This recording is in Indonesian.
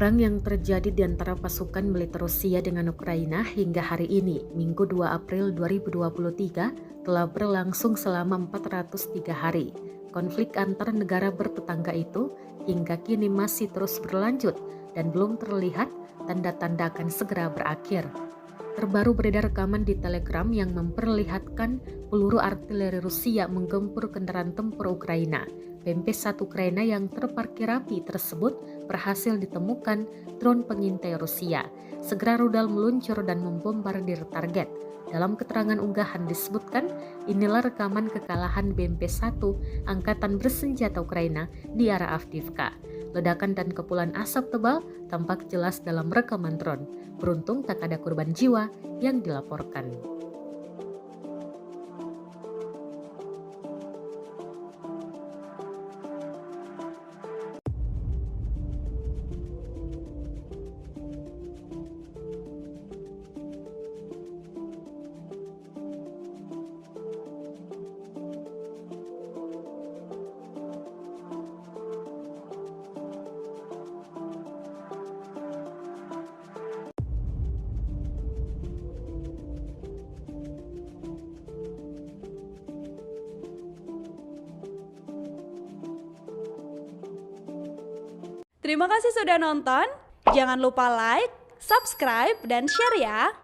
Perang yang terjadi di antara pasukan militer Rusia dengan Ukraina hingga hari ini, Minggu 2 April 2023, telah berlangsung selama 403 hari. Konflik antar negara bertetangga itu hingga kini masih terus berlanjut dan belum terlihat tanda-tanda akan segera berakhir. Terbaru beredar rekaman di Telegram yang memperlihatkan peluru artileri Rusia menggempur kendaraan tempur Ukraina. BMP-1 Ukraina yang terparkir rapi tersebut berhasil ditemukan drone pengintai Rusia. Segera rudal meluncur dan membombardir target. Dalam keterangan unggahan disebutkan, inilah rekaman kekalahan BMP-1 Angkatan Bersenjata Ukraina di arah Avdiivka. Ledakan dan kepulan asap tebal tampak jelas dalam rekaman drone. Beruntung tak ada korban jiwa yang dilaporkan. Terima kasih sudah nonton. Jangan lupa like, subscribe, dan share ya.